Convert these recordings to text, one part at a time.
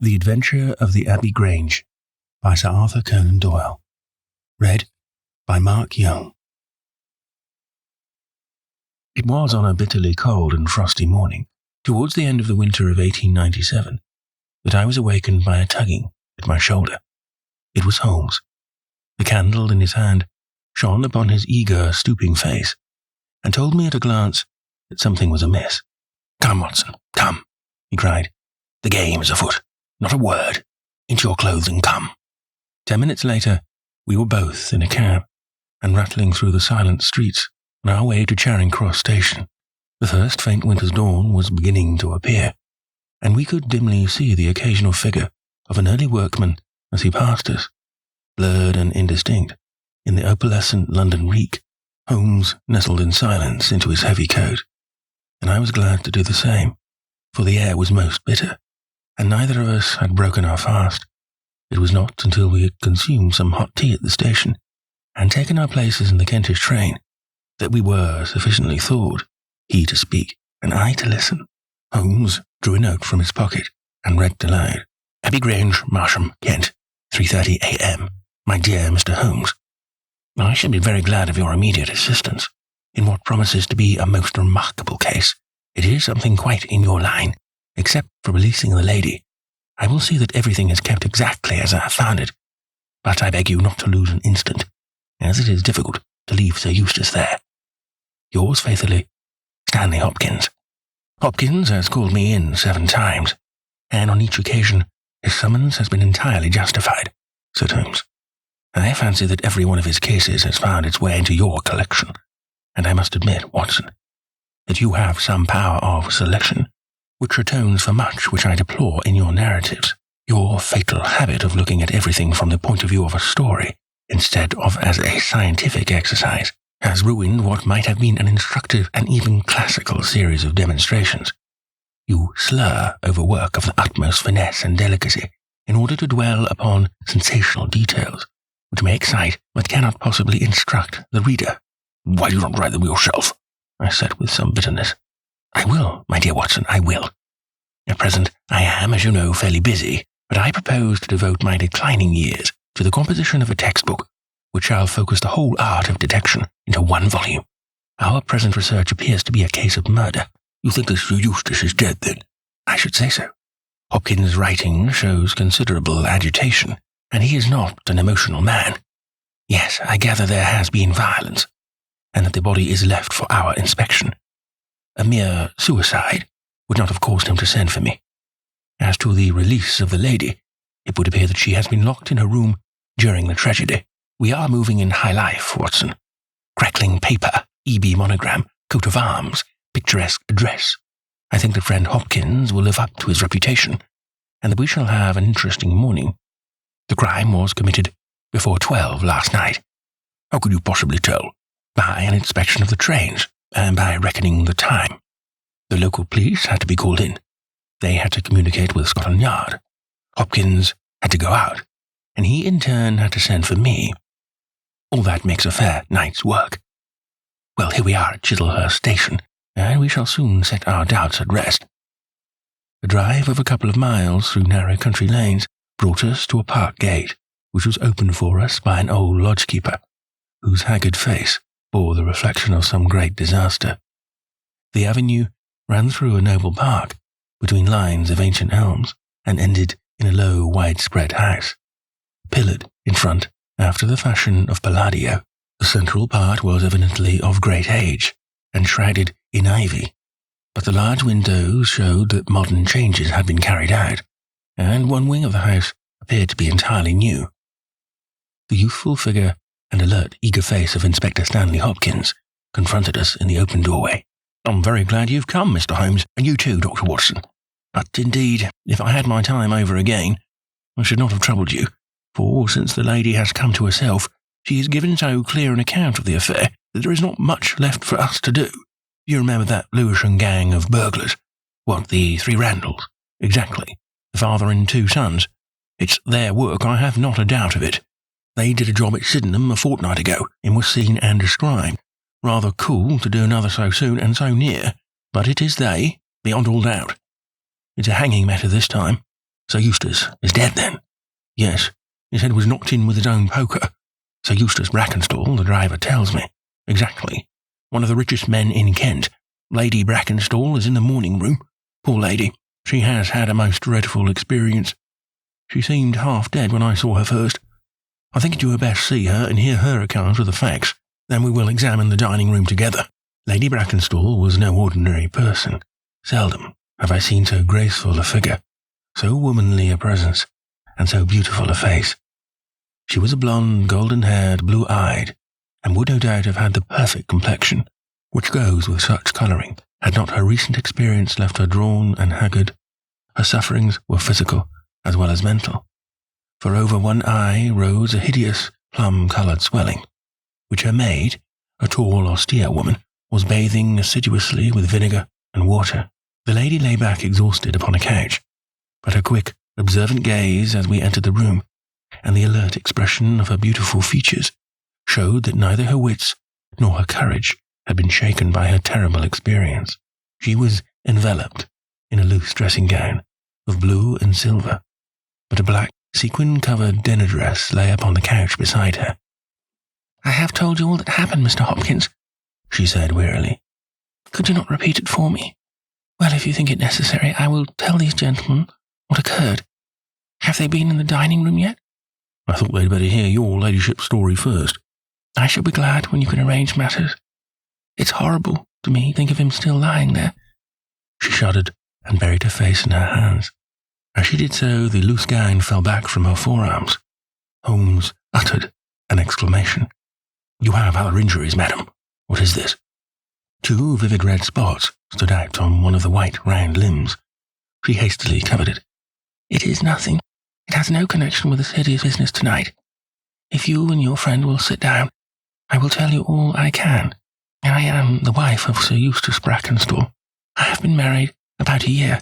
The Adventure of the Abbey Grange by Sir Arthur Conan Doyle. Read by Mark Young. It was on a bitterly cold and frosty morning, towards the end of the winter of 1897, that I was awakened by a tugging at my shoulder. It was Holmes. The candle in his hand shone upon his eager, stooping face, and told me at a glance that something was amiss. "Come, Watson, come," he cried. "The game is afoot. Not a word. Into your clothes and come." 10 minutes later, we were both in a cab, and rattling through the silent streets on our way to Charing Cross Station. The first faint winter's dawn was beginning to appear, and we could dimly see the occasional figure of an early workman as he passed us. Blurred and indistinct, in the opalescent London reek, Holmes nestled in silence into his heavy coat, and I was glad to do the same, for the air was most bitter, and neither of us had broken our fast. It was not until we had consumed some hot tea at the station, and taken our places in the Kentish train, that we were sufficiently thawed, he to speak, and I to listen. Holmes drew a note from his pocket, and read aloud. "Abbey Grange, Marsham, Kent, 3:30 a.m. My dear Mr. Holmes, I should be very glad of your immediate assistance in what promises to be a most remarkable case. It is something quite in your line, except for releasing the lady. I will see that everything is kept exactly as I have found it, but I beg you not to lose an instant, as it is difficult to leave Sir Eustace there. Yours faithfully, Stanley Hopkins." Hopkins has called me in 7 times, and on each occasion his summons has been entirely justified, said Holmes. I fancy that every one of his cases has found its way into your collection, and I must admit, Watson, that you have some power of selection, which atones for much which I deplore in your narratives. Your fatal habit of looking at everything from the point of view of a story, instead of as a scientific exercise, has ruined what might have been an instructive and even classical series of demonstrations. You slur over work of the utmost finesse and delicacy in order to dwell upon sensational details, which may excite but cannot possibly instruct the reader. "Why do you not write them yourself?" I said with some bitterness. "I will, my dear Watson, I will. At present I am, as you know, fairly busy, but I propose to devote my declining years to the composition of a textbook which shall focus the whole art of detection into 1 volume. Our present research appears to be a case of murder." "You think that Sir Eustace is dead, then?" "I should say so. Hopkins' writing shows considerable agitation, and he is not an emotional man. Yes, I gather there has been violence, and that the body is left for our inspection. A mere suicide would not have caused him to send for me. As to the release of the lady, it would appear that she has been locked in her room during the tragedy. We are moving in high life, Watson. Crackling paper, EB monogram, coat of arms, picturesque address. I think that friend Hopkins will live up to his reputation, and that we shall have an interesting morning. The crime was committed before 12 last night." "How could you possibly tell?" "By an inspection of the trains, and by reckoning the time. The local police had to be called in. They had to communicate with Scotland Yard. Hopkins had to go out, and he in turn had to send for me. All that makes a fair night's work. Well, here we are at Chislehurst station, and we shall soon set our doubts at rest." A drive of a couple of miles through narrow country lanes brought us to a park gate, which was opened for us by an old lodgekeeper, whose haggard face bore the reflection of some great disaster. The avenue ran through a noble park, between lines of ancient elms, and ended in a low, widespread house, pillared in front after the fashion of Palladio. The central part was evidently of great age, and shrouded in ivy, but the large windows showed that modern changes had been carried out, and one wing of the house appeared to be entirely new. The youthful figure and alert, eager face of Inspector Stanley Hopkins confronted us in the open doorway. "I'm very glad you've come, Mr. Holmes, and you too, Dr. Watson. But indeed, if I had my time over again, I should not have troubled you, for since the lady has come to herself, she has given so clear an account of the affair that there is not much left for us to do. You remember that Lewisham gang of burglars? What, the 3 Randalls? Exactly. The father and 2 sons. It's their work, I have not a doubt of it. They did a job at Sydenham a fortnight ago, and was seen and described. Rather cool to do another so soon and so near, but it is they, beyond all doubt. It's a hanging matter this time. Sir Eustace is dead, then?" "Yes. His head was knocked in with his own poker. Sir Eustace Brackenstall, the driver, tells me. Exactly. One of the richest men in Kent. Lady Brackenstall is in the morning room. Poor lady. She has had a most dreadful experience. She seemed half dead when I saw her first. I think you had best see her and hear her account of the facts. Then we will examine the dining room together." Lady Brackenstall was no ordinary person. Seldom have I seen so graceful a figure, so womanly a presence, and so beautiful a face. She was a blonde, golden-haired, blue-eyed, and would no doubt have had the perfect complexion, which goes with such colouring, had not her recent experience left her drawn and haggard. Her sufferings were physical as well as mental, for over one eye rose a hideous plum-coloured swelling, which her maid, a tall, austere woman, was bathing assiduously with vinegar and water. The lady lay back exhausted upon a couch, but her quick, observant gaze as we entered the room, and the alert expression of her beautiful features, showed that neither her wits nor her courage had been shaken by her terrible experience. She was enveloped in a loose dressing gown of blue and silver, but a black, sequin-covered dinner dress lay upon the couch beside her. "I have told you all that happened, Mr. Hopkins," she said wearily. "Could you not repeat it for me?" "Well, if you think it necessary, I will tell these gentlemen what occurred. Have they been in the dining room yet?" "I thought they'd better hear your ladyship's story first." "I shall be glad when you can arrange matters. It's horrible to me think of him still lying there." She shuddered and buried her face in her hands. As she did so, the loose gown fell back from her forearms. Holmes uttered an exclamation. "You have other injuries, madam. What is this?" Two vivid red spots stood out on one of the white, round limbs. She hastily covered it. "It is nothing. It has no connection with this hideous business tonight. If you and your friend will sit down, I will tell you all I can. I am the wife of Sir Eustace Brackenstall. I have been married about a year.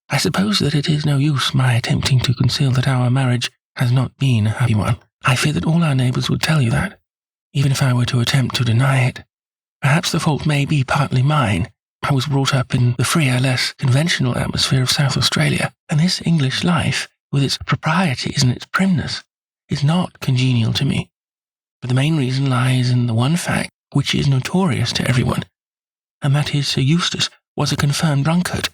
I suppose that it is no use my attempting to conceal that our marriage has not been a happy one. I fear that all our neighbours would tell you that, even if I were to attempt to deny it. Perhaps the fault may be partly mine. I was brought up in the freer, less conventional atmosphere of South Australia, and this English life, with its proprieties and its primness, is not congenial to me. But the main reason lies in the one fact which is notorious to everyone, and that is Sir Eustace was a confirmed drunkard.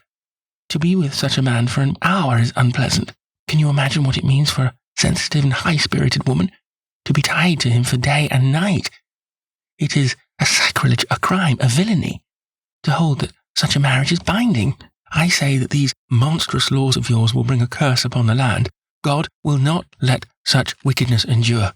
To be with such a man for an hour is unpleasant. Can you imagine what it means for a sensitive and high-spirited woman to be tied to him for day and night? It is a sacrilege, a crime, a villainy, to hold that such a marriage is binding. I say that these monstrous laws of yours will bring a curse upon the land. God will not let such wickedness endure."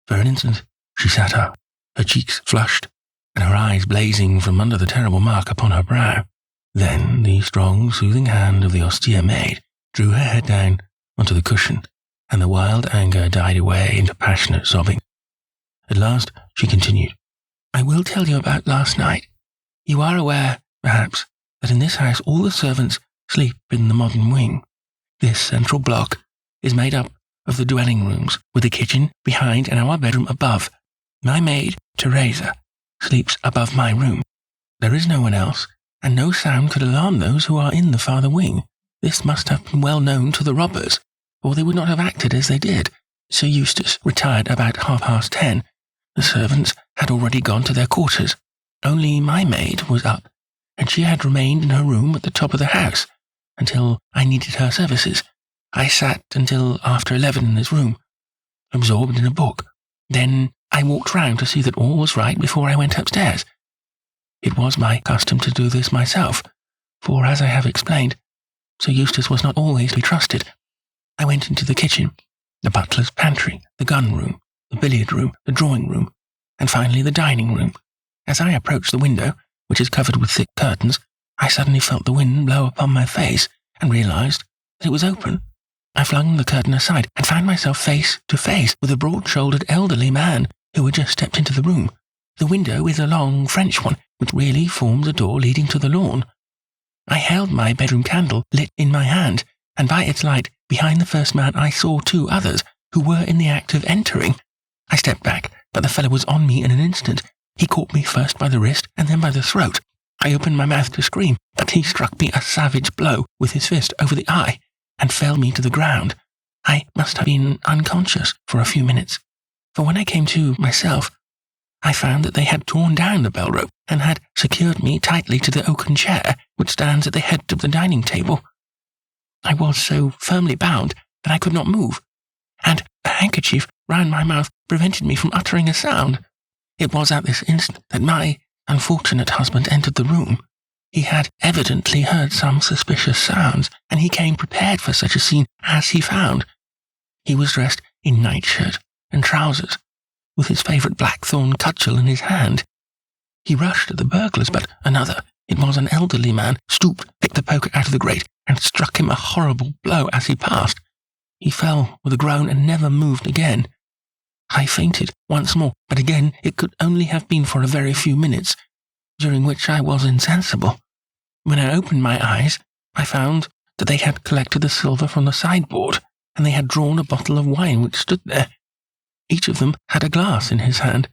For an instant, she sat up, her cheeks flushed, and her eyes blazing from under the terrible mark upon her brow. Then the strong, soothing hand of the austere maid drew her head down onto the cushion, and the wild anger died away into passionate sobbing. At last she continued, "I will tell you about last night. You are aware, perhaps, that in this house all the servants sleep in the modern wing. This central block is made up of the dwelling rooms, with the kitchen behind and our bedroom above. My maid, Teresa, sleeps above my room. There is no one else, and no sound could alarm those who are in the farther wing. This must have been well known to the robbers, or they would not have acted as they did. Sir Eustace retired about 10:30. The servants had already gone to their quarters. Only my maid was up, and she had remained in her room at the top of the house until I needed her services. I sat until after 11 in this room, absorbed in a book. Then I walked round to see that all was right before I went upstairs. It was my custom to do this myself, for, as I have explained, Sir Eustace was not always to be trusted. I went into the kitchen, the butler's pantry, the gun-room, the billiard-room, the drawing-room, and finally the dining-room. As I approached the window, which is covered with thick curtains, I suddenly felt the wind blow upon my face and realized that it was open. I flung the curtain aside and found myself face to face with a broad-shouldered elderly man who had just stepped into the room. The window is a long French one, which really forms a door leading to the lawn. I held my bedroom candle lit in my hand, and by its light, behind the first man, I saw two others who were in the act of entering. I stepped back, but the fellow was on me in an instant. He caught me first by the wrist and then by the throat. I opened my mouth to scream, but he struck me a savage blow with his fist over the eye. and fell me to the ground. I must have been unconscious for a few minutes, for when I came to myself, I found that they had torn down the bell rope and had secured me tightly to the oaken chair which stands at the head of the dining table. I was so firmly bound that I could not move, and a handkerchief round my mouth prevented me from uttering a sound. It was at this instant that my unfortunate husband entered the room. He had evidently heard some suspicious sounds, and he came prepared for such a scene as he found. He was dressed in nightshirt and trousers, with his favourite blackthorn cudgel in his hand. He rushed at the burglars, but another, it was an elderly man, stooped, picked the poker out of the grate, and struck him a horrible blow as he passed. He fell with a groan and never moved again. I fainted once more, but again it could only have been for a very few minutes, during which I was insensible. When I opened my eyes, I found that they had collected the silver from the sideboard, and they had drawn a bottle of wine which stood there. Each of them had a glass in his hand.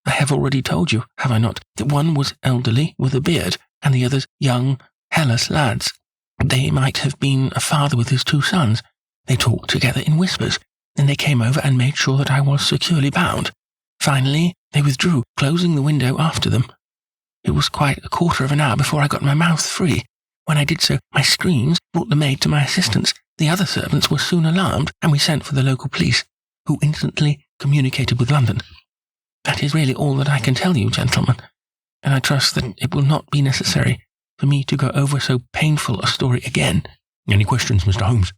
I have already told you, have I not, that one was elderly with a beard, and the others young, hairless lads. They might have been a father with his two sons. They talked together in whispers. Then they came over and made sure that I was securely bound. Finally, they withdrew, closing the window after them. It was quite a quarter of an hour before I got my mouth free. When I did so, my screams brought the maid to my assistance. The other servants were soon alarmed, and we sent for the local police, who instantly communicated with London. That is really all that I can tell you, gentlemen, and I trust that it will not be necessary for me to go over so painful a story again. Any questions, Mr. Holmes?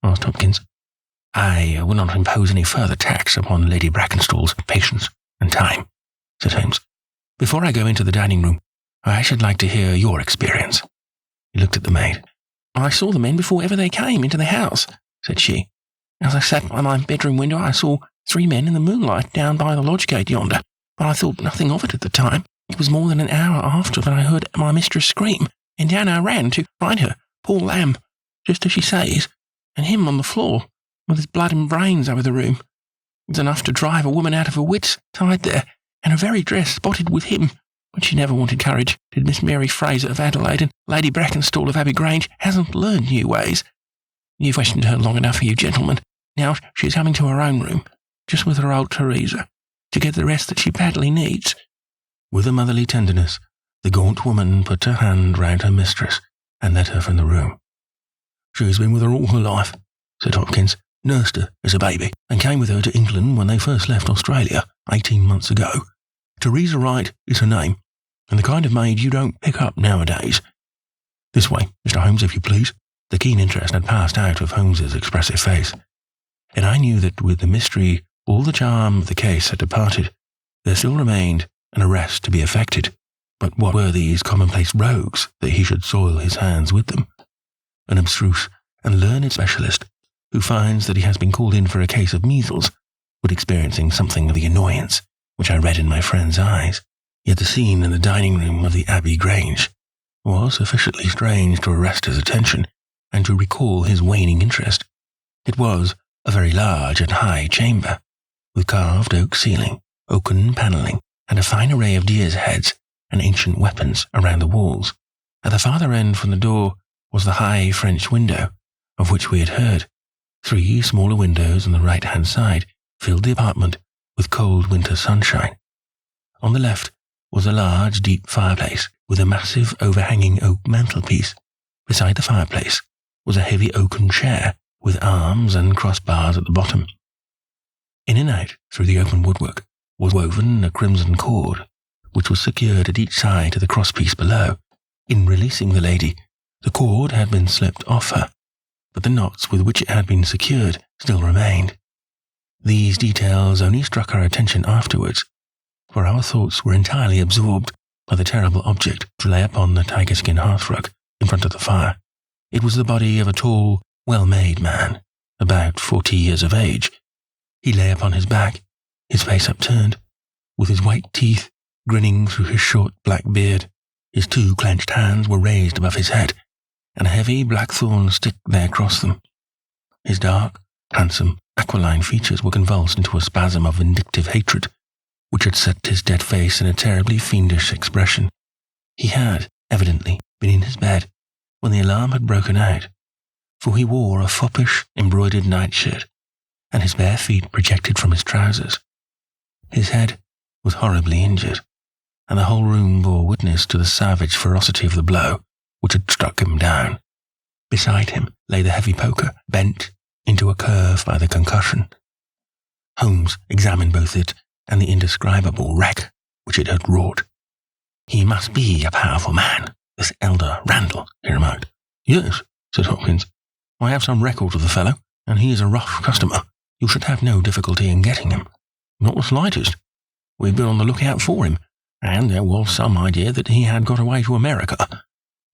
Asked Hopkins. I will not impose any further tax upon Lady Brackenstall's patience and time, said Holmes. Before I go into the dining room, I should like to hear your experience. He looked at the maid. I saw the men before ever they came into the house, said she. As I sat by my bedroom window, I saw 3 men in the moonlight down by the lodge gate yonder, but I thought nothing of it at the time. It was more than an hour after that I heard my mistress scream, and down I ran to find her, poor lamb, just as she says, and him on the floor, with his blood and brains over the room. It was enough to drive a woman out of her wits, tied there, and her very dress spotted with him. But she never wanted courage, did Miss Mary Fraser of Adelaide, and Lady Brackenstall of Abbey Grange hasn't learned new ways. You've questioned her long enough for you, gentlemen. Now she's coming to her own room, just with her old Teresa, to get the rest that she badly needs. With a motherly tenderness, the gaunt woman put her hand round her mistress and led her from the room. She's been with her all her life, said Hopkins, nursed her as a baby, and came with her to England when they first left Australia 18 months ago. Teresa Wright is her name, and the kind of maid you don't pick up nowadays. This way, Mr. Holmes, if you please. The keen interest had passed out of Holmes's expressive face, and I knew that with the mystery all the charm of the case had departed. There still remained an arrest to be effected. But what were these commonplace rogues that he should soil his hands with them? An abstruse and learned specialist who finds that he has been called in for a case of measles, but experiencing something of the annoyance which I read in my friend's eyes. Yet the scene in the dining room of the Abbey Grange was sufficiently strange to arrest his attention and to recall his waning interest. It was a very large and high chamber, with carved oak ceiling, oaken panelling, and a fine array of deer's heads and ancient weapons around the walls. At the farther end from the door was the high French window, of which we had heard. 3 smaller windows on the right-hand side filled the apartment with cold winter sunshine. On the left was a large, deep fireplace with a massive overhanging oak mantelpiece. Beside the fireplace was a heavy oaken chair with arms and crossbars at the bottom. In and out through the open woodwork was woven a crimson cord, which was secured at each side to the crosspiece below. In releasing the lady, the cord had been slipped off her, but the knots with which it had been secured still remained. These details only struck our attention afterwards, for our thoughts were entirely absorbed by the terrible object which lay upon the tiger-skin hearthrug in front of the fire. It was the body of a tall, well-made man, about 40 years of age. He lay upon his back, his face upturned, with his white teeth grinning through his short black beard. His 2 clenched hands were raised above his head, and a heavy blackthorn stick lay across them. His dark, handsome, aquiline features were convulsed into a spasm of vindictive hatred, which had set his dead face in a terribly fiendish expression. He had, evidently, been in his bed when the alarm had broken out, for he wore a foppish, embroidered nightshirt, and his bare feet projected from his trousers. His head was horribly injured, and the whole room bore witness to the savage ferocity of the blow which had struck him down. Beside him lay the heavy poker, bent into a curve by the concussion. Holmes examined both it and the indescribable wreck which it had wrought. "He must be a powerful man, this elder Randall," he remarked. "Yes," said Hopkins. "I have some record of the fellow, and he is a rough customer. You should have no difficulty in getting him." "Not the slightest. We've been on the lookout for him, and there was some idea that he had got away to America.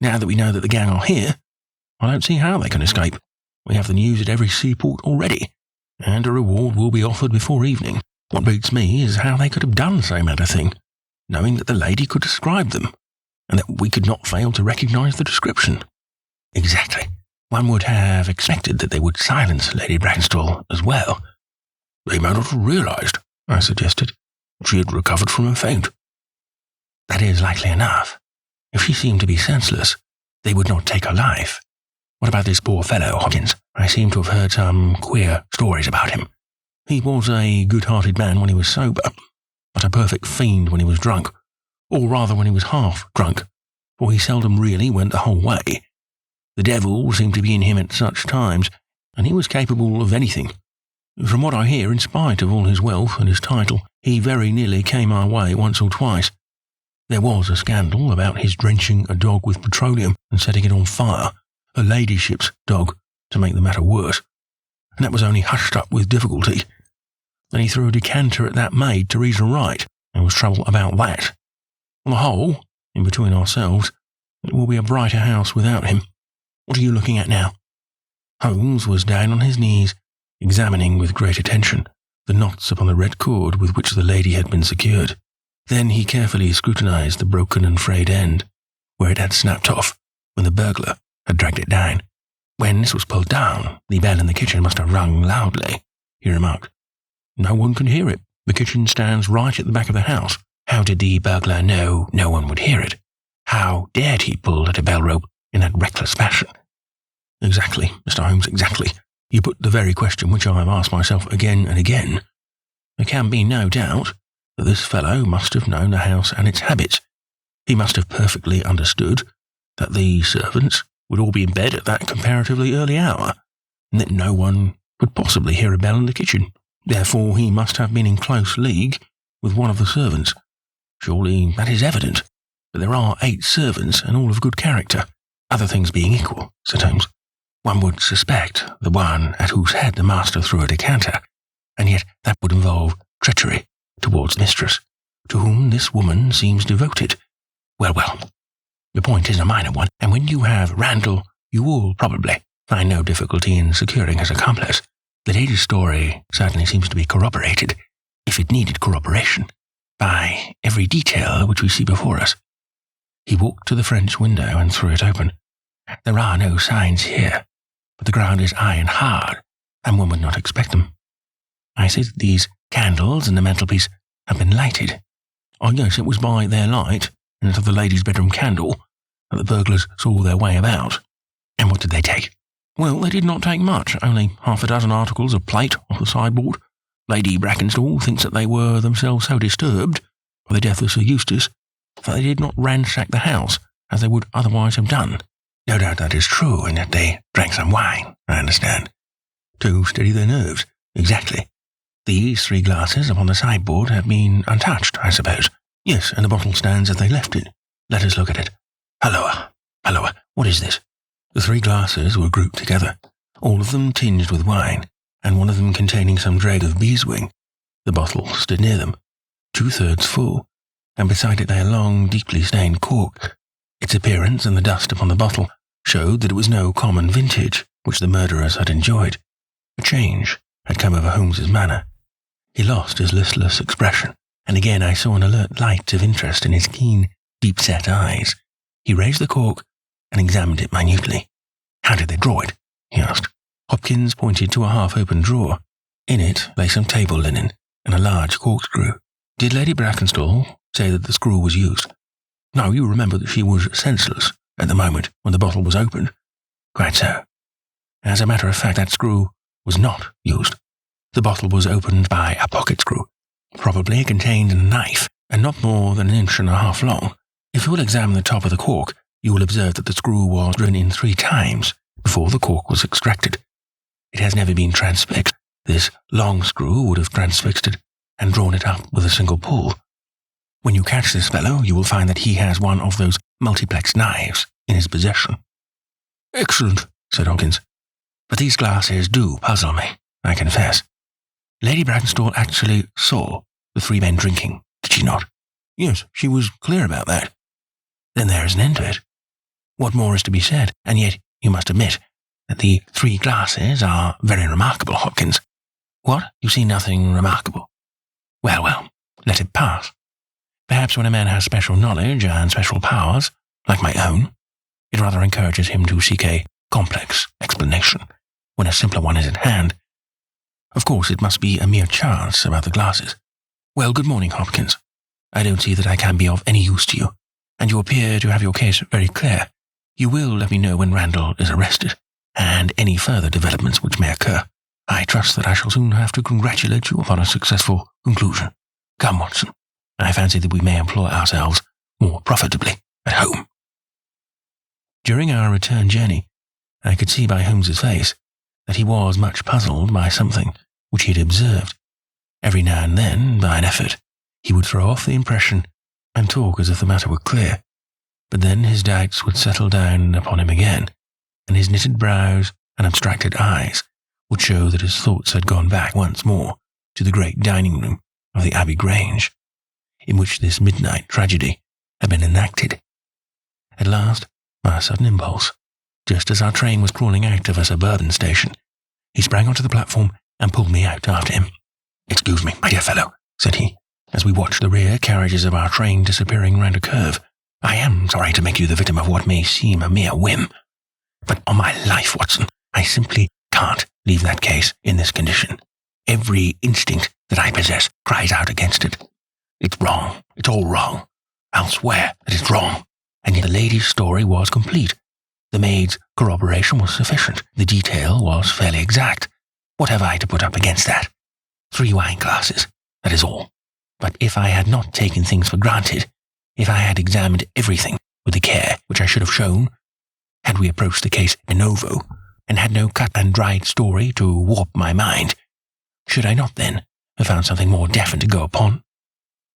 Now that we know that the gang are here, I don't see how they can escape. We have the news at every seaport already, and a reward will be offered before evening. What beats me is how they could have done so mad a thing, knowing that the lady could describe them, and that we could not fail to recognize the description." "Exactly. One would have expected that they would silence Lady Brackenstall as well." "They may not have realized," I suggested. "She had recovered from a faint." "That is likely enough. If she seemed to be senseless, they would not take her life. What about this poor fellow, Hopkins? I seem to have heard some queer stories about him." "He was a good-hearted man when he was sober, but a perfect fiend when he was drunk, or rather when he was half drunk, for he seldom really went the whole way. The devil seemed to be in him at such times, and he was capable of anything. From what I hear, in spite of all his wealth and his title, he very nearly came our way once or twice. There was a scandal about his drenching a dog with petroleum and setting it on fire, her ladyship's dog, to make the matter worse, and that was only hushed up with difficulty. Then he threw a decanter at that maid to read her right, and was trouble about that. On the whole, in between ourselves, it will be a brighter house without him. What are you looking at now?" Holmes was down on his knees, examining with great attention the knots upon the red cord with which the lady had been secured. Then he carefully scrutinized the broken and frayed end, where it had snapped off when the burglar had dragged it down. "When this was pulled down, the bell in the kitchen must have rung loudly," he remarked. "No one can hear it. The kitchen stands right at the back of the house. How did the burglar know no one would hear it? How dared he pull at a bell rope in that reckless fashion?" "Exactly, Mr. Holmes, exactly. You put the very question which I have asked myself again and again. There can be no doubt that this fellow must have known the house and its habits. He must have perfectly understood that the servants would all be in bed at that comparatively early hour, and that no one could possibly hear a bell in the kitchen. Therefore he must have been in close league with one of the servants. Surely that is evident. But there are 8 servants, and all of good character. Other things being equal," said Holmes, "one would suspect the one at whose head the master threw a decanter, and yet that would involve treachery towards the mistress, to whom this woman seems devoted. Well, the point is a minor one, and when you have Randall, you will probably find no difficulty in securing his accomplice. The lady's story certainly seems to be corroborated, if it needed corroboration, by every detail which we see before us." He walked to the French window and threw it open. "There are no signs here, but the ground is iron hard, and one would not expect them. I see that these candles in the mantelpiece have been lighted." "Oh, yes, it was by their light, and of the lady's bedroom candle, that the burglars saw their way about." "And what did they take?" "Well, they did not take much, only half a dozen articles of plate off the sideboard. Lady Brackenstall thinks that they were themselves so disturbed by the death of Sir Eustace that they did not ransack the house as they would otherwise have done." "No doubt that is true, and that they drank some wine, I understand." "To steady their nerves, exactly. These 3 glasses upon the sideboard have been untouched, I suppose." "Yes, and the bottle stands as they left it." "Let us look at it. Halloa, what is this?" The 3 glasses were grouped together, all of them tinged with wine, and one of them containing some dreg of beeswing. The bottle stood near them, 2/3 full, and beside it lay a long, deeply stained cork. Its appearance and the dust upon the bottle showed that it was no common vintage which the murderers had enjoyed. A change had come over Holmes's manner. He lost his listless expression, and again I saw an alert light of interest in his keen, deep-set eyes. He raised the cork and examined it minutely. "How did they draw it?" he asked. Hopkins pointed to a half-open drawer. In it lay some table linen and a large corkscrew. "Did Lady Brackenstall say that the screw was used?" "No, you remember that she was senseless at the moment when the bottle was opened." "Quite so. As a matter of fact, that screw was not used. The bottle was opened by a pocket screw. Probably it contained a knife, and not more than 1.5 inches long. If you will examine the top of the cork, you will observe that the screw was driven in 3 times before the cork was extracted. It has never been transfixed. This long screw would have transfixed it and drawn it up with a single pull. When you catch this fellow, you will find that he has one of those multiplex knives in his possession. Excellent, said Hopkins. But these glasses do puzzle me, I confess. Lady Brackenstall actually saw the 3 men drinking, did she not? Yes, she was clear about that. Then there is an end to it. What more is to be said? And yet you must admit that the 3 glasses are very remarkable, Hopkins. What? You see nothing remarkable? Well, let it pass. Perhaps when a man has special knowledge and special powers, like my own, it rather encourages him to seek a complex explanation when a simpler one is at hand. Of course, it must be a mere chance about the glasses. Well, good morning, Hopkins. I don't see that I can be of any use to you, and you appear to have your case very clear. You will let me know when Randall is arrested, and any further developments which may occur. I trust that I shall soon have to congratulate you upon a successful conclusion. Come, Watson. I fancy that we may employ ourselves more profitably at home. During our return journey, I could see by Holmes's face that he was much puzzled by something which he had observed. Every now and then, by an effort, he would throw off the impression and talk as if the matter were clear. But then his doubts would settle down upon him again, and his knitted brows and abstracted eyes would show that his thoughts had gone back once more to the great dining room of the Abbey Grange, in which this midnight tragedy had been enacted. At last, by a sudden impulse, just as our train was crawling out of a suburban station, he sprang onto the platform and pulled me out after him. "Excuse me, my dear fellow," said he, as we watched the rear carriages of our train disappearing round a curve. "I am sorry to make you the victim of what may seem a mere whim, but on my life, Watson, I simply can't leave that case in this condition. Every instinct that I possess cries out against it. It's wrong. It's all wrong. I'll swear that it's wrong. And yet the lady's story was complete. The maid's corroboration was sufficient. The detail was fairly exact. What have I to put up against that? 3 wine glasses, that is all. But if I had not taken things for granted, if I had examined everything with the care which I should have shown, had we approached the case de novo, and had no cut-and-dried story to warp my mind, should I not then have found something more definite to go upon?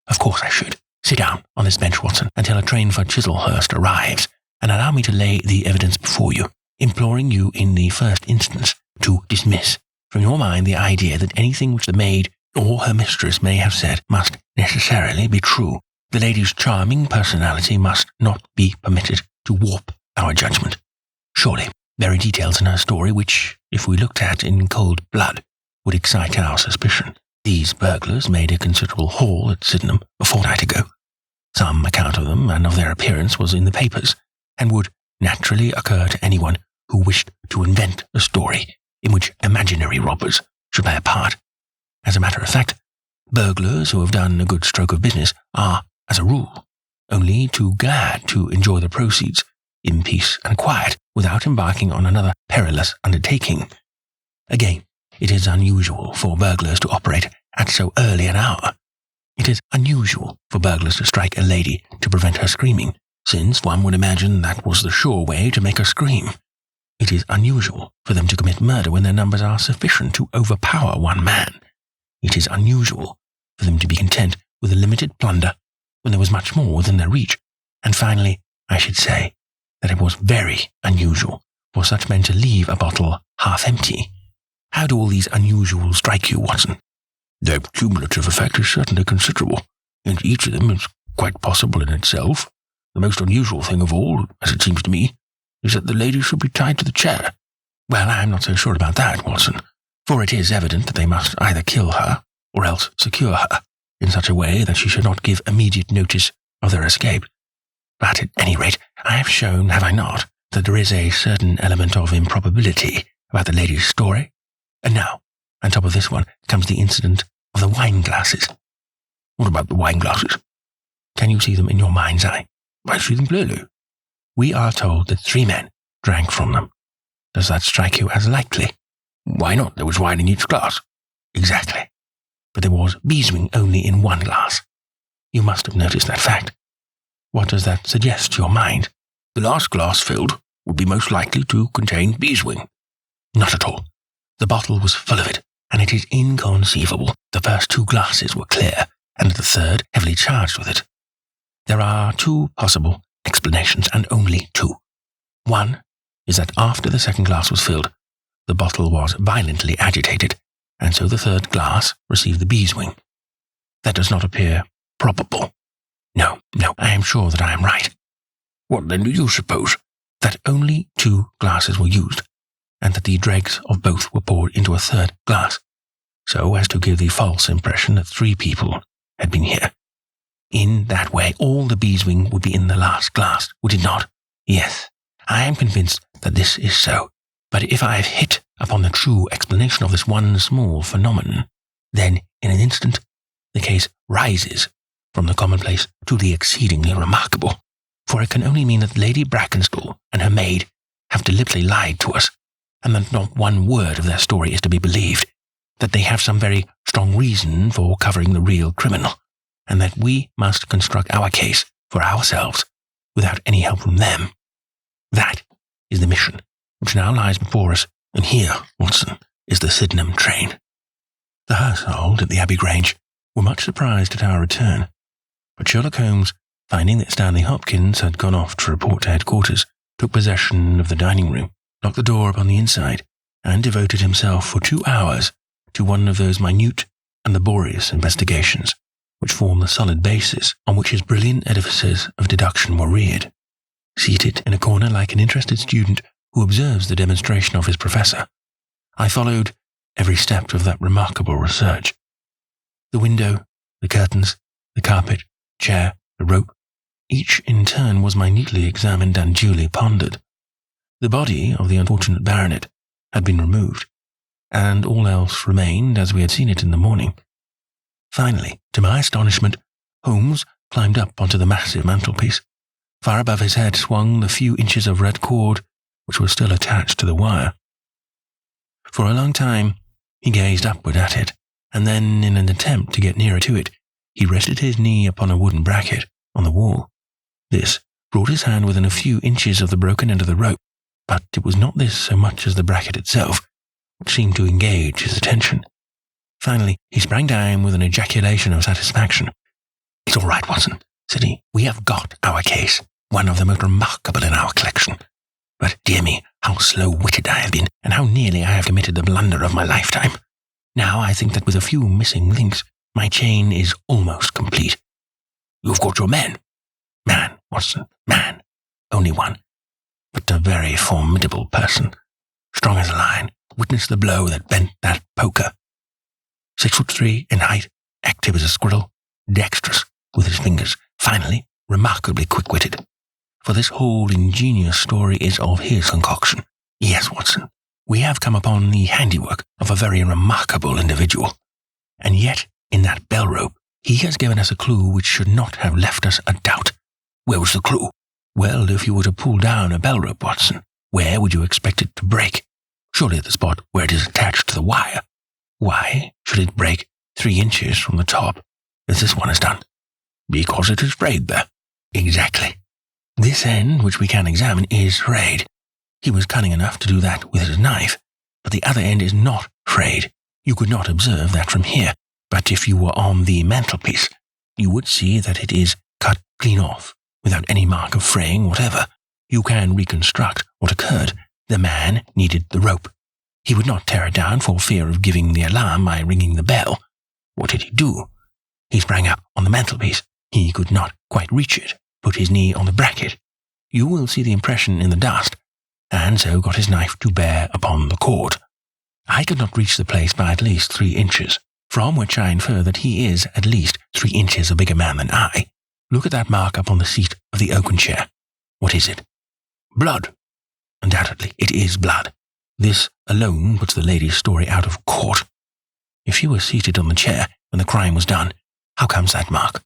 Of course I should. Sit down on this bench, Watson, until a train for Chislehurst arrives, and allow me to lay the evidence before you, imploring you in the first instance to dismiss from your mind the idea that anything which the maid or her mistress may have said must necessarily be true. The lady's charming personality must not be permitted to warp our judgment. Surely, there are details in her story which, if we looked at in cold blood, would excite our suspicion. These burglars made a considerable haul at Sydenham a fortnight ago. Some account of them and of their appearance was in the papers, and would naturally occur to anyone who wished to invent a story in which imaginary robbers should play a part. As a matter of fact, burglars who have done a good stroke of business are, as a rule, only too glad to enjoy the proceeds in peace and quiet without embarking on another perilous undertaking. Again, it is unusual for burglars to operate at so early an hour. It is unusual for burglars to strike a lady to prevent her screaming, since one would imagine that was the sure way to make her scream. It is unusual for them to commit murder when their numbers are sufficient to overpower one man. It is unusual for them to be content with a limited plunder when there was much more within their reach. And finally, I should say that it was very unusual for such men to leave a bottle half empty. How do all these unusuals strike you, Watson? Their cumulative effect is certainly considerable, and each of them is quite possible in itself. The most unusual thing of all, as it seems to me, is that the lady should be tied to the chair. Well, I am not so sure about that, Watson, for it is evident that they must either kill her, or else secure her, in such a way that she should not give immediate notice of their escape. But at any rate, I have shown, have I not, that there is a certain element of improbability about the lady's story. And now, on top of this one, comes the incident of the wine glasses. What about the wine glasses? Can you see them in your mind's eye? I see them clearly. We are told that 3 men drank from them. Does that strike you as likely? Why not? There was wine in each glass. Exactly. But there was beeswing only in one glass. You must have noticed that fact. What does that suggest to your mind? The last glass filled would be most likely to contain beeswing. Not at all. The bottle was full of it, and it is inconceivable the first 2 glasses were clear, and the third heavily charged with it. There are 2 possible explanations, and only 2. One is that after the second glass was filled, the bottle was violently agitated, and so the third glass received the beeswing. That does not appear probable. No, I am sure that I am right. What then do you suppose? That only 2 glasses were used, and that the dregs of both were poured into a third glass, so as to give the false impression that 3 people had been here. In that way, all the beeswing would be in the last glass, would it not? Yes, I am convinced that this is so. But if I have hit upon the true explanation of this one small phenomenon, then in an instant the case rises from the commonplace to the exceedingly remarkable. For it can only mean that Lady Brackenstall and her maid have deliberately lied to us, and that not one word of their story is to be believed, that they have some very strong reason for covering the real criminal, and that we must construct our case for ourselves without any help from them. That is the mission which now lies before us, and here, Watson, is the Sydenham train. The household at the Abbey Grange were much surprised at our return, but Sherlock Holmes, finding that Stanley Hopkins had gone off to report to headquarters, took possession of the dining room, locked the door upon the inside, and devoted himself for 2 hours to one of those minute and laborious investigations which form the solid basis on which his brilliant edifices of deduction were reared. Seated in a corner like an interested student who observes the demonstration of his professor, I followed every step of that remarkable research. The window, the curtains, the carpet, chair, the rope, each in turn was minutely examined and duly pondered. The body of the unfortunate baronet had been removed, and all else remained as we had seen it in the morning. Finally, to my astonishment, Holmes climbed up onto the massive mantelpiece. Far above his head swung the few inches of red cord which was still attached to the wire. For a long time he gazed upward at it, and then, in an attempt to get nearer to it, he rested his knee upon a wooden bracket on the wall. This brought his hand within a few inches of the broken end of the rope, but it was not this so much as the bracket itself which seemed to engage his attention. Finally, he sprang down with an ejaculation of satisfaction. "It's all right, Watson," said he. "We have got our case, one of the most remarkable in our collection. But, dear me, how slow-witted I have been, and how nearly I have committed the blunder of my lifetime. Now I think that with a few missing links, my chain is almost complete. You've got your man." "Man, Watson, man. Only one. But a very formidable person. Strong as a lion. Witness the blow that bent that poker. 6'3" in height, active as a squirrel, dexterous with his fingers, finally, remarkably quick-witted. For this whole ingenious story is of his concoction. Yes, Watson, we have come upon the handiwork of a very remarkable individual. And yet, in that bell rope, he has given us a clue which should not have left us a doubt." "Where was the clue?" "Well, if you were to pull down a bell rope, Watson, where would you expect it to break? Surely at the spot where it is attached to the wire. Why should it break 3 inches from the top, as this one has done?" "Because it is frayed there." "Exactly. This end, which we can examine, is frayed. He was cunning enough to do that with his knife, but the other end is not frayed. You could not observe that from here, but if you were on the mantelpiece, you would see that it is cut clean off, without any mark of fraying whatever. You can reconstruct what occurred. The man needed the rope. He would not tear it down for fear of giving the alarm by ringing the bell. What did he do? He sprang up on the mantelpiece. He could not quite reach it, put his knee on the bracket. You will see the impression in the dust, and so got his knife to bear upon the cord. I could not reach the place by at least 3 inches, from which I infer that he is at least 3 inches a bigger man than I. Look at that mark upon the seat of the oaken chair. What is it? Blood. Undoubtedly, it is blood. This alone puts the lady's story out of court. If she was seated on the chair when the crime was done, how comes that mark?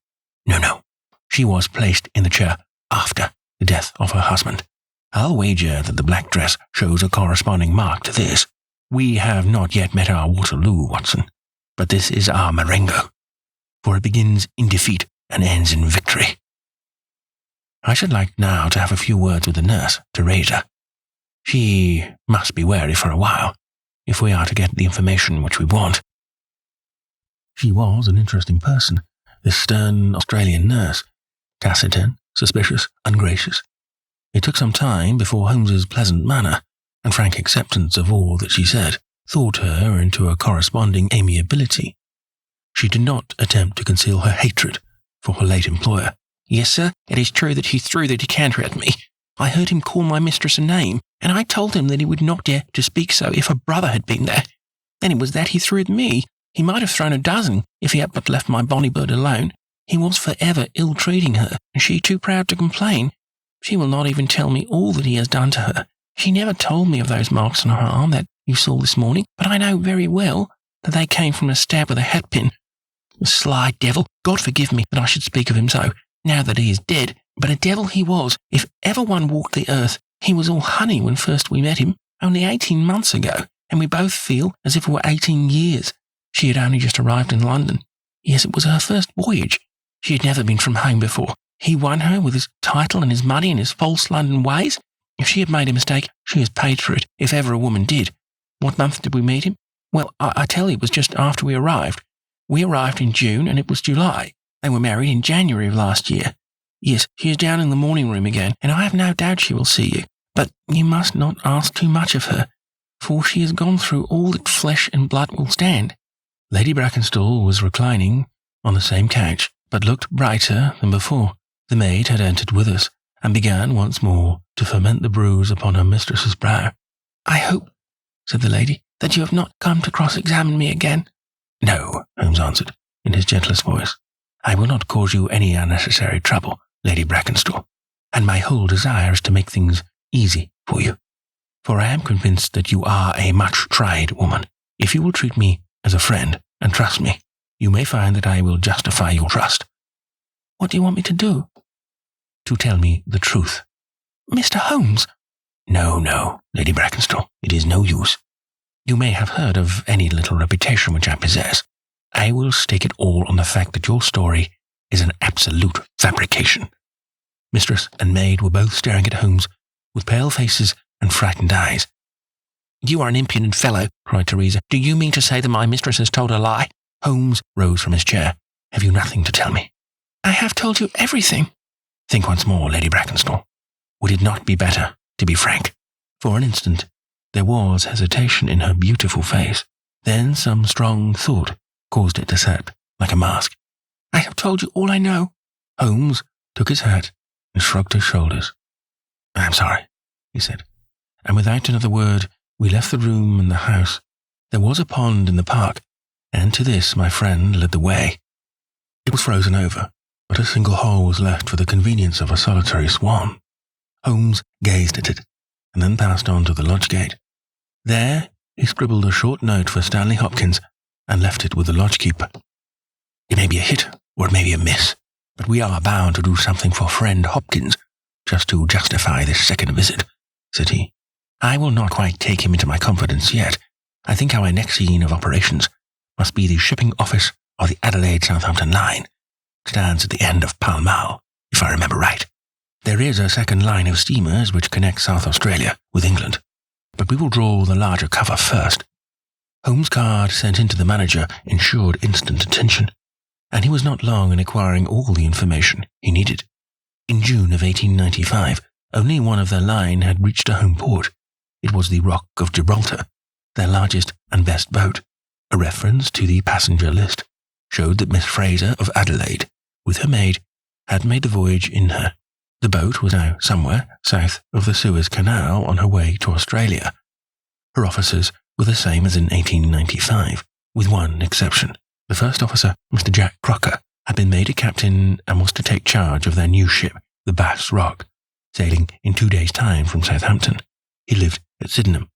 No. She was placed in the chair after the death of her husband. I'll wager that the black dress shows a corresponding mark to this. We have not yet met our Waterloo, Watson, but this is our Marengo, for it begins in defeat and ends in victory. I should like now to have a few words with the nurse, Teresa. She must be wary for a while, if we are to get the information which we want. She was an interesting person, this stern Australian nurse, taciturn, suspicious, ungracious. It took some time before Holmes's pleasant manner and frank acceptance of all that she said thawed her into a corresponding amiability. She did not attempt to conceal her hatred for her late employer. Yes, sir, it is true that he threw the decanter at me. I heard him call my mistress a name, and I told him that he would not dare to speak so if her brother had been there. Then it was that he threw at me. He might have thrown a dozen if he had but left my bonny bird alone. He was forever ill-treating her, and she too proud to complain. She will not even tell me all that he has done to her. She never told me of those marks on her arm that you saw this morning, but I know very well that they came from a stab with a hatpin. The sly devil, God forgive me that I should speak of him so, now that he is dead, but a devil he was. If ever one walked the earth, he was all honey when first we met him, only 18 months ago, and we both feel as if it were 18 years. She had only just arrived in London. Yes, it was her first voyage. She had never been from home before. He won her with his title and his money and his false London ways. If she had made a mistake, she has paid for it, if ever a woman did. What month did we meet him? Well, I tell you, it was just after we arrived. We arrived in June, and it was July. They were married in January of last year. Yes, she is down in the morning room again, and I have no doubt she will see you. But you must not ask too much of her, for she has gone through all that flesh and blood will stand. Lady Brackenstall was reclining on the same couch, but looked brighter than before. The maid had entered with us, and began once more to ferment the bruise upon her mistress's brow. I hope, said the lady, that you have not come to cross-examine me again. No, Holmes answered, in his gentlest voice. I will not cause you any unnecessary trouble, Lady Brackenstall, and my whole desire is to make things easy for you. For I am convinced that you are a much-tried woman. If you will treat me as a friend and trust me, you may find that I will justify your trust. What do you want me to do? To tell me the truth. Mr. Holmes! No, Lady Brackenstall, it is no use. You may have heard of any little reputation which I possess. I will stake it all on the fact that your story is an absolute fabrication. Mistress and maid were both staring at Holmes with pale faces and frightened eyes. You are an impudent fellow, cried Teresa. Do you mean to say that my mistress has told a lie? Holmes rose from his chair. Have you nothing to tell me? I have told you everything. Think once more, Lady Brackenstall. Would it not be better to be frank? For an instant, there was hesitation in her beautiful face. Then some strong thought caused it to set like a mask. I have told you all I know. Holmes took his hat and shrugged his shoulders. I am sorry, he said, and without another word, we left the room and the house. There was a pond in the park, and to this my friend led the way. It was frozen over, but a single hole was left for the convenience of a solitary swan. Holmes gazed at it, and then passed on to the lodge gate. There he scribbled a short note for Stanley Hopkins, and left it with the lodge-keeper. It may be a hit, or it may be a miss, but we are bound to do something for friend Hopkins, just to justify this second visit, said he. I will not quite take him into my confidence yet. I think our next scene of operations must be the shipping office of the Adelaide-Southampton line. It stands at the end of Pall Mall, if I remember right. There is a second line of steamers which connect South Australia with England, but we will draw the larger cover first. Holmes' card sent in to the manager ensured instant attention, and he was not long in acquiring all the information he needed. In June of 1895, only one of their line had reached a home port. It was the Rock of Gibraltar, their largest and best boat. A reference to the passenger list showed that Miss Fraser of Adelaide, with her maid, had made the voyage in her. The boat was now somewhere south of the Suez Canal on her way to Australia. Her officers were the same as in 1895, with one exception. The first officer, Mr. Jack Crocker, had been made a captain and was to take charge of their new ship, the Bass Rock, sailing in 2 days' time from Southampton. He lived at Sydenham,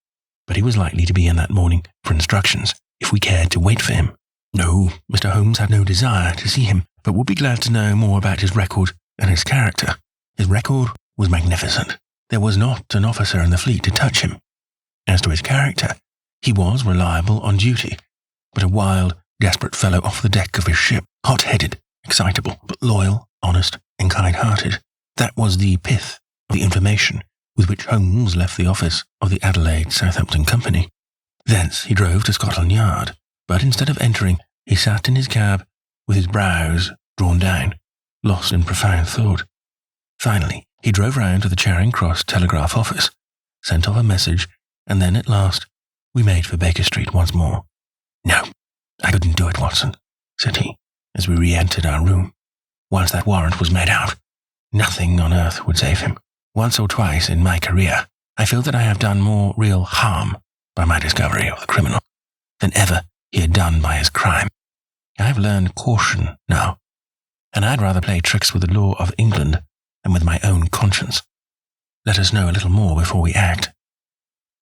but he was likely to be in that morning for instructions, if we cared to wait for him. No, Mr. Holmes had no desire to see him, but would be glad to know more about his record and his character. His record was magnificent. There was not an officer in the fleet to touch him. As to his character, he was reliable on duty, but a wild, desperate fellow off the deck of his ship, hot-headed, excitable, but loyal, honest, and kind-hearted. That was the pith of the information with which Holmes left the office of the Adelaide Southampton Company. Thence he drove to Scotland Yard, but instead of entering, he sat in his cab with his brows drawn down, lost in profound thought. Finally, he drove round to the Charing Cross Telegraph Office, sent off a message, and then at last we made for Baker Street once more. "No, I couldn't do it, Watson," said he, as we re-entered our room. "Once that warrant was made out, nothing on earth would save him. Once or twice in my career, I feel that I have done more real harm by my discovery of the criminal than ever he had done by his crime. I have learned caution now, and I'd rather play tricks with the law of England than with my own conscience. Let us know a little more before we act."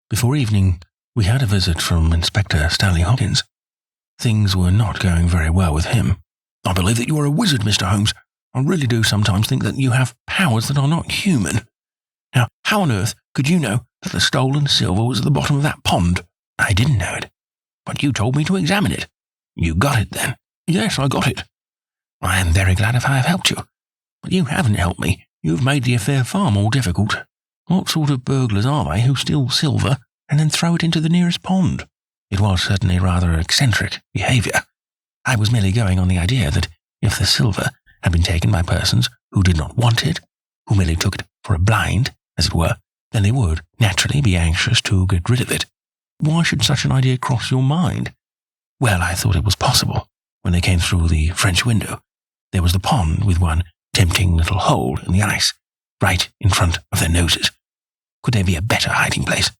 Before evening, we had a visit from Inspector Stanley Hopkins. Things were not going very well with him. "I believe that you are a wizard, Mr. Holmes. I really do sometimes think that you have powers that are not human. Now, how on earth could you know that the stolen silver was at the bottom of that pond?" "I didn't know it." "But you told me to examine it." "You got it, then?" "Yes, I got it." "I am very glad if I have helped you. But you haven't helped me. You've made the affair far more difficult. What sort of burglars are they who steal silver and then throw it into the nearest pond?" It was certainly rather eccentric behaviour. I was merely going on the idea that if the silver had been taken by persons who did not want it, who merely took it for a blind, as it were, then they would naturally be anxious to get rid of it. Why should such an idea cross your mind? Well, I thought it was possible. When they came through the French window, there was the pond with one tempting little hole in the ice, right in front of their noses. Could there be a better hiding place?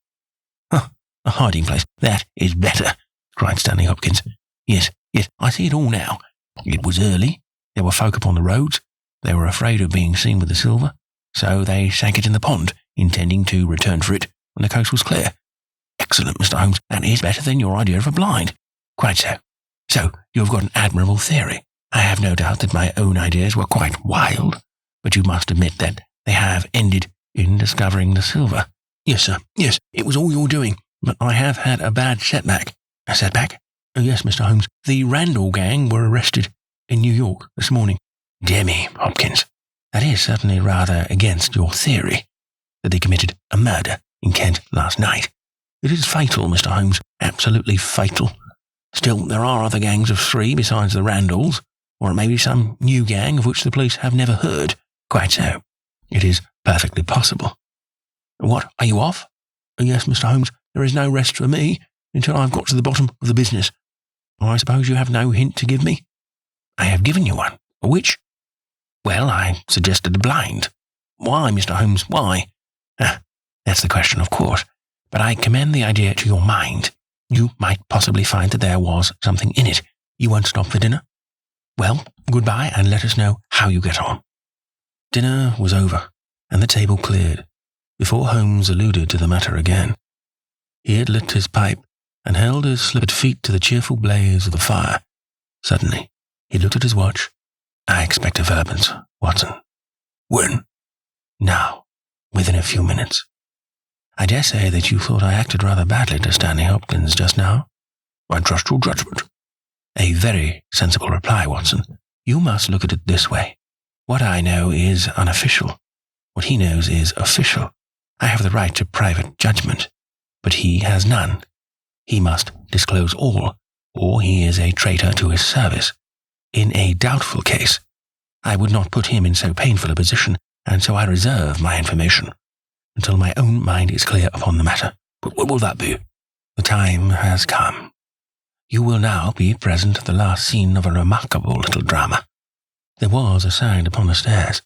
A hiding place, that is better," cried Stanley Hopkins. Yes, I see it all now. It was early, there were folk upon the roads, they were afraid of being seen with the silver, so they sank it in the pond, intending to return for it when the coast was clear. Excellent, Mr. Holmes, that is better than your idea of a blind." "Quite so. So, you have got an admirable theory. I have no doubt that my own ideas were quite wild, but you must admit that they have ended in discovering the silver." "Yes, sir. Yes, it was all your doing. But I have had a bad setback." "A setback?" "Oh, yes, Mr. Holmes. The Randall gang were arrested in New York this morning." "Dear me, Hopkins, that is certainly rather against your theory, that they committed a murder in Kent last night. It is fatal, Mr. Holmes, absolutely fatal. Still, there are other gangs of 3 besides the Randalls, or it may be some new gang of which the police have never heard." "Quite so. It is perfectly possible." "What, are you off?" "Oh, yes, Mr. Holmes. There is no rest for me until I have got to the bottom of the business. I suppose you have no hint to give me?" "I have given you one." "Which?" "Well, I suggested the blind." "Why, Mr. Holmes, why?" That's the question, of course. But I commend the idea to your mind. You might possibly find that there was something in it. You won't stop for dinner? Well, goodbye, and let us know how you get on." Dinner was over, and the table cleared, before Holmes alluded to the matter again. He had lit his pipe and held his slippered feet to the cheerful blaze of the fire. Suddenly, he looked at his watch. "I expect developments, Watson." "When?" "Now, within a few minutes. I dare say that you thought I acted rather badly to Stanley Hopkins just now." "I trust your judgment." "A very sensible reply, Watson. You must look at it this way. What I know is unofficial. What he knows is official. I have the right to private judgment, but he has none. He must disclose all, or he is a traitor to his service. In a doubtful case, I would not put him in so painful a position, and so I reserve my information until my own mind is clear upon the matter." "But what will that be?" "The time has come. You will now be present at the last scene of a remarkable little drama." There was a sound upon the stairs,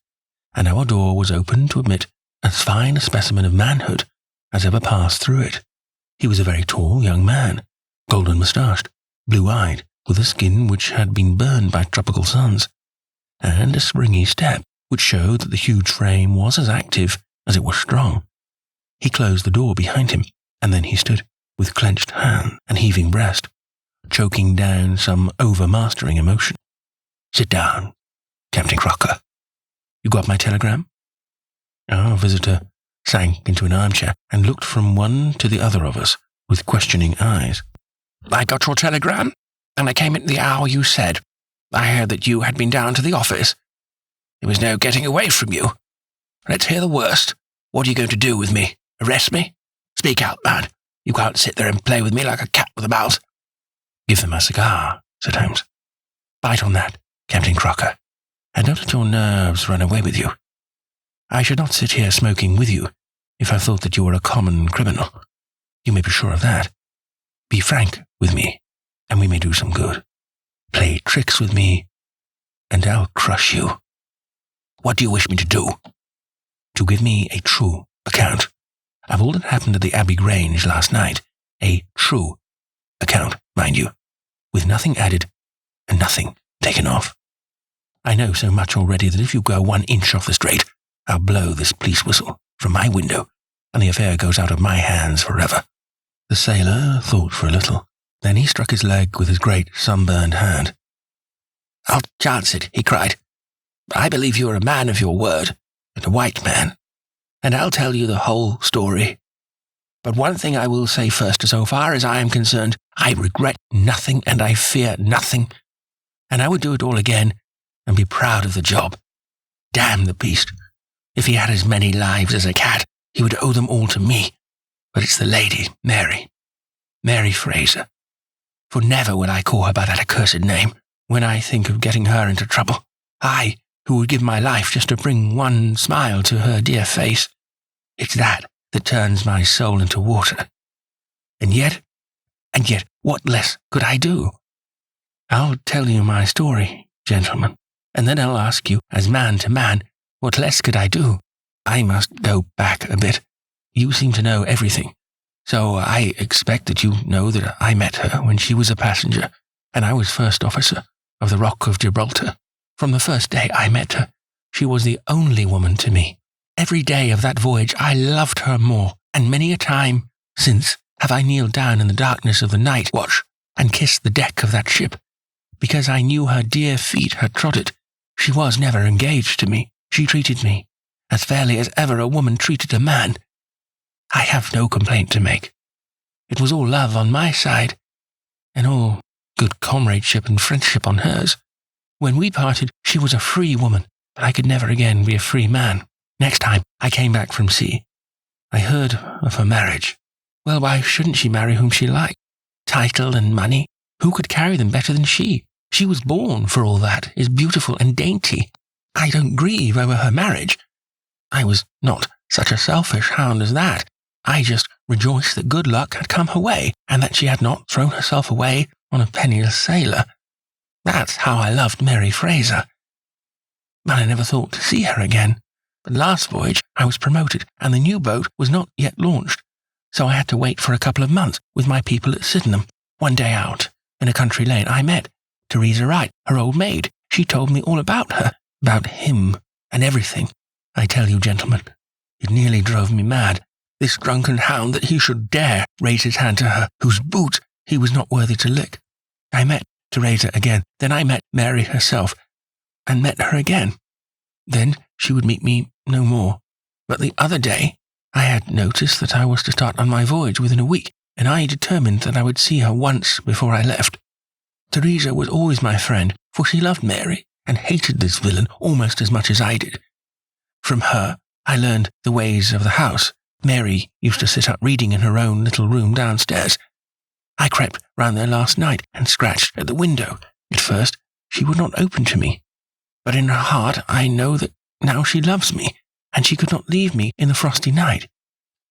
and our door was opened to admit as fine a specimen of manhood as ever passed through it. He was a very tall young man, golden-moustached, blue-eyed, with a skin which had been burned by tropical suns, and a springy step which showed that the huge frame was as active as it was strong. He closed the door behind him, and then he stood, with clenched hand and heaving breast, choking down some overmastering emotion. "Sit down, Captain Crocker. You got my telegram?" Our visitor sank into an armchair, and looked from one to the other of us with questioning eyes. I got your telegram, and I came at the hour you said. I heard that you had been down to the office. There was no getting away from you. Let's hear the worst. What are you going to do with me? Arrest me? Speak out, man. You can't sit there and play with me like a cat with a mouse. Give them a cigar, said Holmes. Bite on that, Captain Crocker, and don't let your nerves run away with you. I should not sit here smoking with you if I thought that you were a common criminal. You may be sure of that. Be frank with me, and we may do some good. Play tricks with me, and I'll crush you. What do you wish me to do? To give me a true account of all that happened at the Abbey Grange last night. A true account, mind you, with nothing added and nothing taken off. I know so much already that if you go 1 inch off the straight, I'll blow this police whistle from my window, and the affair goes out of my hands forever. The sailor thought for a little. Then he struck his leg with his great sunburned hand. I'll chance it, he cried. I believe you are a man of your word, and a white man, and I'll tell you the whole story. But one thing I will say first, so far as I am concerned, I regret nothing and I fear nothing, and I would do it all again and be proud of the job. Damn the beast. If he had as many lives as a cat, he would owe them all to me. But it's the lady, Mary Fraser. For never will I call her by that accursed name when I think of getting her into trouble. I, who would give my life just to bring one smile to her dear face. It's that turns my soul into water. And yet, what less could I do? I'll tell you my story, gentlemen, and then I'll ask you, as man to man, what less could I do? I must go back a bit. You seem to know everything, so I expect that you know that I met her when she was a passenger, and I was first officer of the Rock of Gibraltar. From the first day I met her, she was the only woman to me. Every day of that voyage I loved her more, and many a time since have I kneeled down in the darkness of the night watch and kissed the deck of that ship, because I knew her dear feet had trod it. She was never engaged to me. She treated me as fairly as ever a woman treated a man. I have no complaint to make. It was all love on my side, and all good comradeship and friendship on hers. When we parted, she was a free woman, but I could never again be a free man. Next time I came back from sea, I heard of her marriage. Well, why shouldn't she marry whom she liked? Title and money, who could carry them better than she? She was born, for all that, is beautiful and dainty. I don't grieve over her marriage. I was not such a selfish hound as that. I just rejoiced that good luck had come her way, and that she had not thrown herself away on a penniless sailor. That's how I loved Mary Fraser. But I never thought to see her again. But last voyage I was promoted, and the new boat was not yet launched, so I had to wait for a couple of months with my people at Sydenham. One day out, in a country lane, I met Teresa Wright, her old maid. She told me all about her, about him, and everything. I tell you, gentlemen, it nearly drove me mad. This drunken hound, that he should dare raise his hand to her, whose boots he was not worthy to lick. I met Teresa again. Then I met Mary herself, and met her again. Then she would meet me no more. But the other day, I had noticed that I was to start on my voyage within a week, and I determined that I would see her once before I left. Teresa was always my friend, for she loved Mary, and hated this villain almost as much as I did. From her, I learned the ways of the house. Mary used to sit up reading in her own little room downstairs. I crept round there last night and scratched at the window. At first, she would not open to me, but in her heart I know that now she loves me, and she could not leave me in the frosty night.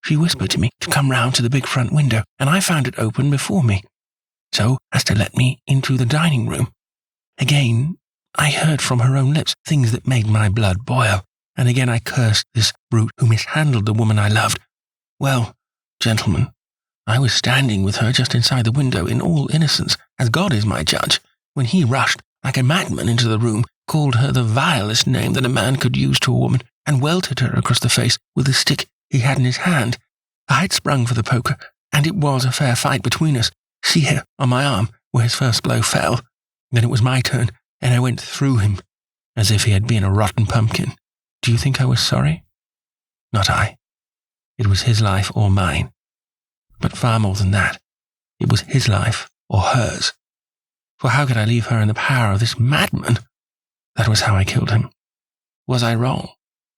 She whispered to me to come round to the big front window, and I found it open before me, so as to let me into the dining room. Again, I heard from her own lips things that made my blood boil, and again I cursed this brute who mishandled the woman I loved. Well, gentlemen, I was standing with her just inside the window in all innocence, as God is my judge, when he rushed like a madman into the room, called her the vilest name that a man could use to a woman, and welted her across the face with the stick he had in his hand. I had sprung for the poker, and it was a fair fight between us. See here, on my arm, where his first blow fell. Then it was my turn, and I went through him, as if he had been a rotten pumpkin. Do you think I was sorry? Not I. It was his life or mine. But far more than that, it was his life or hers. For how could I leave her in the power of this madman? That was how I killed him. Was I wrong?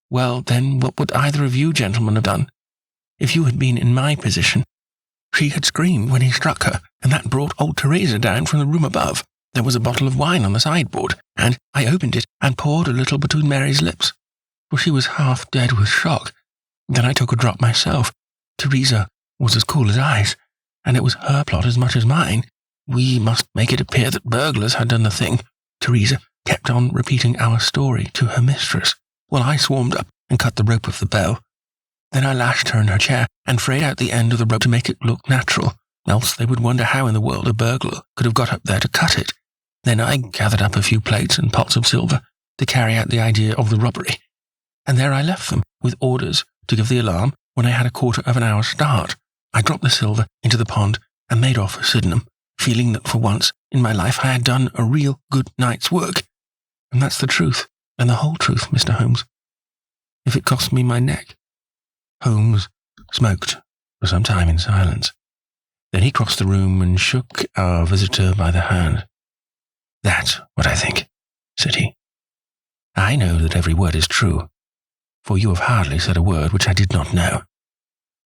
Well, then, what would either of you gentlemen have done? If you had been in my position, she had screamed when he struck her, and that brought old Teresa down from the room above. There was a bottle of wine on the sideboard, and I opened it and poured a little between Mary's lips, for she was half dead with shock. Then I took a drop myself. Teresa was as cool as ice, and it was her plot as much as mine. We must make it appear that burglars had done the thing. Teresa kept on repeating our story to her mistress, while I swarmed up and cut the rope of the bell. Then I lashed her in her chair and frayed out the end of the rope to make it look natural, else they would wonder how in the world a burglar could have got up there to cut it. Then I gathered up a few plates and pots of silver to carry out the idea of the robbery, and there I left them, with orders to give the alarm when I had a quarter of an hour's start. I dropped the silver into the pond and made off for Sydenham, feeling that for once in my life I had done a real good night's work. And that's the truth, and the whole truth, Mr. Holmes, if it cost me my neck. Holmes smoked for some time in silence. Then he crossed the room and shook our visitor by the hand. "That's what I think," said he. "I know that every word is true, for you have hardly said a word which I did not know.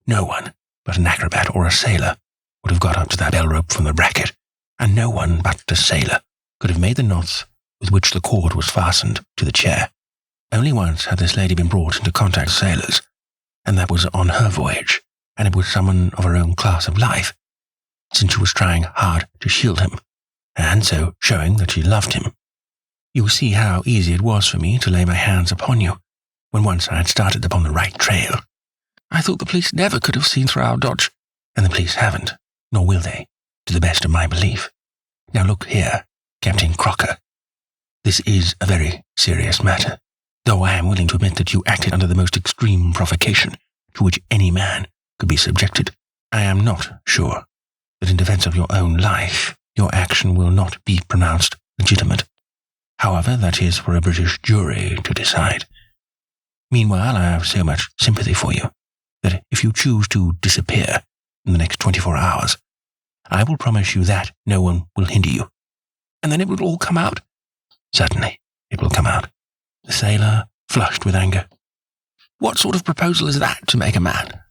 No one but an acrobat or a sailor would have got up to that bell rope from the bracket, and no one but a sailor could have made the knots with which the cord was fastened to the chair. Only once had this lady been brought into contact with sailors, and that was on her voyage, and it was someone of her own class of life, since she was trying hard to shield him, and so showing that she loved him. You see how easy it was for me to lay my hands upon you, when once I had started upon the right trail. I thought the police never could have seen through our dodge, and the police haven't, nor will they, to the best of my belief. Now look here, Captain Crocker. This is a very serious matter, though I am willing to admit that you acted under the most extreme provocation to which any man could be subjected. I am not sure that in defense of your own life, your action will not be pronounced legitimate. However, that is for a British jury to decide. Meanwhile, I have so much sympathy for you that if you choose to disappear in the next 24 hours, I will promise you that no one will hinder you. And then it will all come out. Certainly, it will come out. The sailor flushed with anger. What sort of proposal is that to make a man?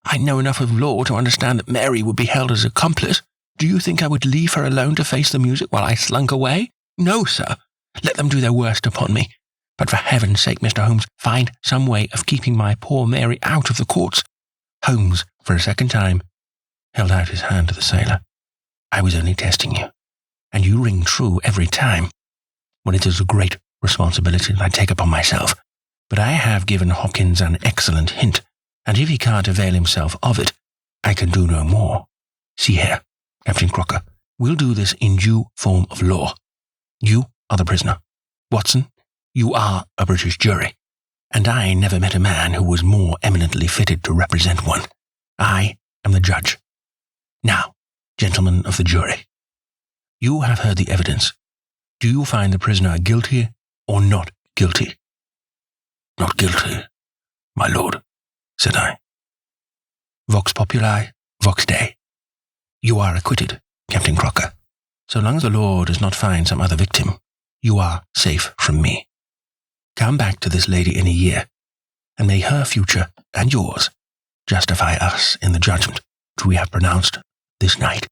I know enough of law to understand that Mary would be held as accomplice. Do you think I would leave her alone to face the music while I slunk away? No, sir. Let them do their worst upon me. But for heaven's sake, Mr. Holmes, find some way of keeping my poor Mary out of the courts. Holmes, for a second time, held out his hand to the sailor. I was only testing you, and you ring true every time. Well, it is a great responsibility that I take upon myself, but I have given Hopkins an excellent hint, and if he can't avail himself of it, I can do no more. See here, Captain Crocker, we'll do this in due form of law. You are the prisoner. Watson, you are a British jury, and I never met a man who was more eminently fitted to represent one. I am the judge. Now, gentlemen of the jury, you have heard the evidence. Do you find the prisoner guilty or not guilty? Not guilty, my lord, said I. Vox populi, vox Dei. You are acquitted, Captain Crocker. So long as the law does not find some other victim, you are safe from me. Come back to this lady in a year, and may her future and yours justify us in the judgment which we have pronounced this night.